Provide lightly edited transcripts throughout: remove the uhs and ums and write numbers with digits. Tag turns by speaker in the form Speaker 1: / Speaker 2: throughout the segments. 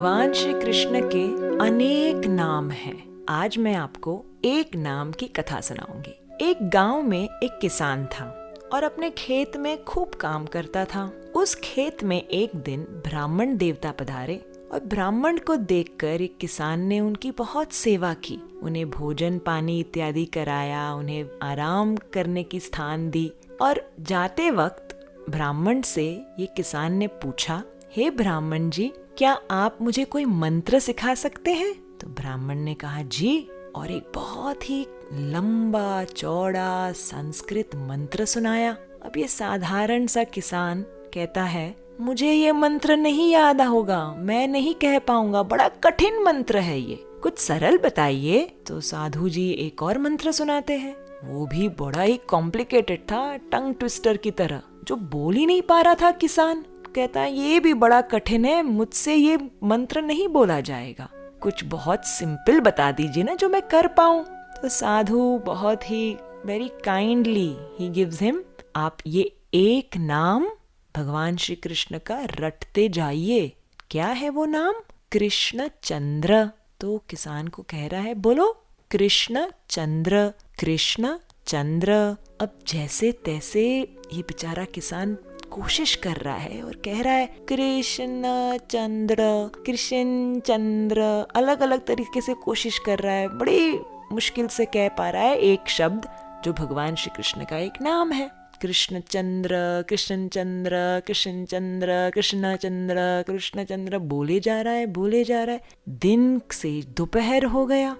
Speaker 1: भगवान श्री कृष्ण के अनेक नाम हैं। आज मैं आपको एक नाम की कथा सुनाऊंगी। एक गांव में एक किसान था और अपने खेत में खूब काम करता था। उस खेत में एक दिन ब्राह्मण देवता पधारे और ब्राह्मण को देखकर एक किसान ने उनकी बहुत सेवा की। उन्हें भोजन पानी इत्यादि कराया, उन्हें आराम करने की स्थान दी और जाते वक्त ब्राह्मण से ये किसान ने पूछा, हे ब्राह्मण जी, क्या आप मुझे कोई मंत्र सिखा सकते हैं? तो ब्राह्मण ने कहा जी, और एक बहुत ही लंबा चौड़ा संस्कृत मंत्र सुनाया। अब ये साधारण सा किसान कहता है, मुझे ये मंत्र नहीं याद होगा, मैं नहीं कह पाऊंगा, बड़ा कठिन मंत्र है ये, कुछ सरल बताइए। तो साधु जी एक और मंत्र सुनाते हैं, वो भी बड़ा ही कॉम्प्लिकेटेड था, टंग ट्विस्टर की तरह, जो बोल ही नहीं पा रहा था किसान। कहता है ये भी बड़ा कठिन है, मुझसे ये मंत्र नहीं बोला जाएगा, कुछ बहुत सिंपल बता दीजिए ना जो मैं कर पाऊं। तो साधु बहुत ही very kindly he gives him, आप ये एक नाम भगवान श्री कृष्ण का रटते जाइए। क्या है वो नाम? कृष्ण चंद्र। तो किसान को कह रहा है, बोलो कृष्ण चंद्र, कृष्ण चंद्र। अब जैसे तैसे ये बेचारा किसान कोशिश कर रहा है और कह रहा है कृष्ण चंद्र, कृष्ण चंद्र, अलग अलग तरीके से कोशिश कर रहा है, बड़ी मुश्किल से कह पा रहा है एक शब्द जो भगवान श्री कृष्ण का एक नाम है। कृष्ण चंद्र, कृष्ण चंद्र, कृष्ण चंद्र, कृष्ण चंद्र, कृष्ण चंद्र बोले जा रहा है, बोले जा रहा है। दिन से दोपहर हो गया,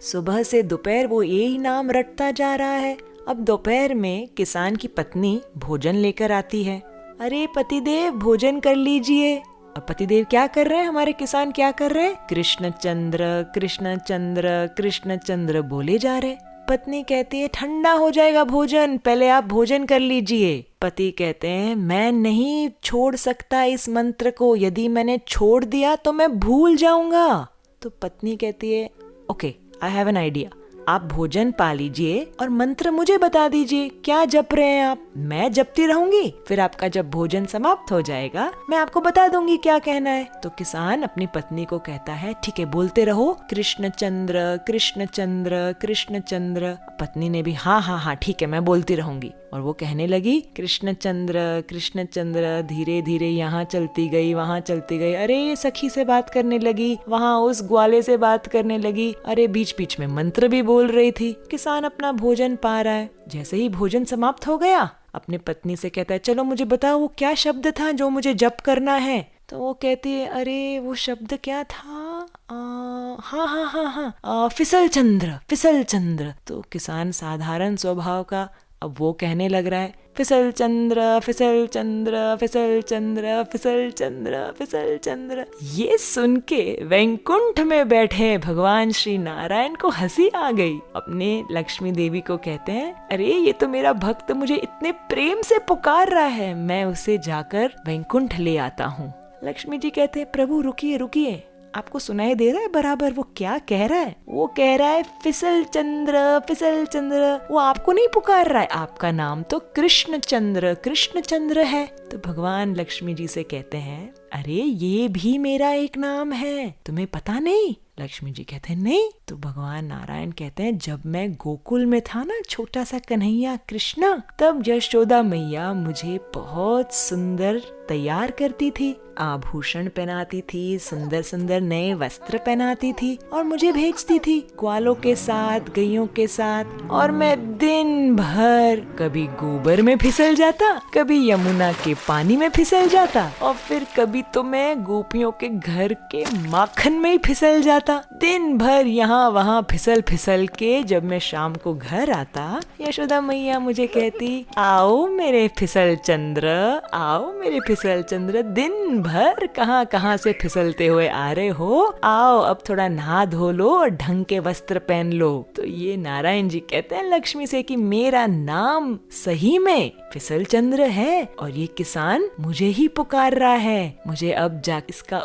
Speaker 1: सुबह से दोपहर वो यही नाम रटता जा रहा है। अब दोपहर में किसान की पत्नी भोजन लेकर आती है। अरे पतिदेव भोजन कर लीजिए। अब पतिदेव क्या कर रहे हैं, हमारे किसान क्या कर रहे हैं? कृष्ण चंद्र, कृष्ण चंद्र, कृष्ण चंद्र बोले जा रहे। पत्नी कहती है ठंडा हो जाएगा भोजन, पहले आप भोजन कर लीजिए। पति कहते हैं मैं नहीं छोड़ सकता इस मंत्र को, यदि मैंने छोड़ दिया तो मैं भूल जाऊंगा। तो पत्नी कहती है okay, I have an idea, आप भोजन पा लीजिए और मंत्र मुझे बता दीजिए, क्या जप रहे हैं आप? मैं जपती रहूंगी, फिर आपका जब भोजन समाप्त हो जाएगा मैं आपको बता दूंगी क्या कहना है। तो किसान अपनी पत्नी को कहता है ठीक है, बोलते रहो कृष्ण चंद्र, कृष्ण चंद्र, कृष्ण चंद्र। पत्नी ने भी हाँ हाँ हाँ ठीक है, मैं बोलती रहूंगी। और वो कहने लगी कृष्ण चंद्र, कृष्ण चंद्र। धीरे धीरे यहाँ चलती गई, वहाँ चलती गई। अरे सखी से बात करने लगी, वहाँ उस ग्वाले से बात करने लगी। अरे बीच बीच में मंत्र भी बोल रही थी। किसान अपना भोजन पा रहा है। जैसे ही भोजन समाप्त हो गया, अपनी पत्नी से कहता है चलो मुझे बताओ वो क्या शब्द था जो मुझे जप करना है। तो वो कहती है अरे वो शब्द क्या था, हाँ हाँ हाँ हाँ, फिसल चंद्र, फिसल चंद्र। तो किसान साधारण स्वभाव का, अब वो कहने लग रहा है फिसल चंद्र, फिसल चंद्र, फिसल चंद्र, फिसल चंद्र, फिसल चंद्र। ये सुन के वैकुंठ में बैठे भगवान श्री नारायण को हंसी आ गई। अपने लक्ष्मी देवी को कहते हैं अरे ये तो मेरा भक्त मुझे इतने प्रेम से पुकार रहा है, मैं उसे जाकर वैकुंठ ले आता हूँ। लक्ष्मी जी कहते हैं प्रभु रुकिए रुकिए, आपको सुनाई दे रहा है बराबर वो क्या कह रहा है? वो कह रहा है फिसल चंद्र, फिसल चंद्र। वो आपको नहीं पुकार रहा है, आपका नाम तो कृष्ण चंद्र, कृष्ण चंद्र है। तो भगवान लक्ष्मी जी से कहते हैं अरे ये भी मेरा एक नाम है, तुम्हें पता नहीं? लक्ष्मी जी कहते हैं नहीं। तो भगवान नारायण कहते हैं जब मैं गोकुल में था ना, छोटा सा कन्हैया कृष्णा, तब यशोदा मैया मुझे बहुत सुंदर तैयार करती थी, आभूषण पहनाती थी, सुंदर सुंदर नए वस्त्र पहनाती थी और मुझे भेजती थी ग्वालों के साथ, गैयों के साथ। और मैं दिन भर कभी गोबर में फिसल जाता, कभी यमुना के पानी में फिसल जाता और फिर कभी तो मैं गोपियों के घर के माखन में ही फिसल जाता। दिन भर यहाँ वहाँ फिसल फिसल के जब मैं शाम को घर आता, यशोदा मैया मुझे कहती आओ मेरे फिसल चंद्र, आओ मेरे फिसल चंद्र, दिन भर कहाँ कहाँ से फिसलते हुए आ रहे हो, आओ अब थोड़ा नहा धो लो और ढंग के वस्त्र पहन लो। तो ये नारायण जी कहते हैं लक्ष्मी से कि मेरा नाम सही में फिसल चंद्र है और ये किसान मुझे ही पुकार रहा है, मुझे अब जा इसका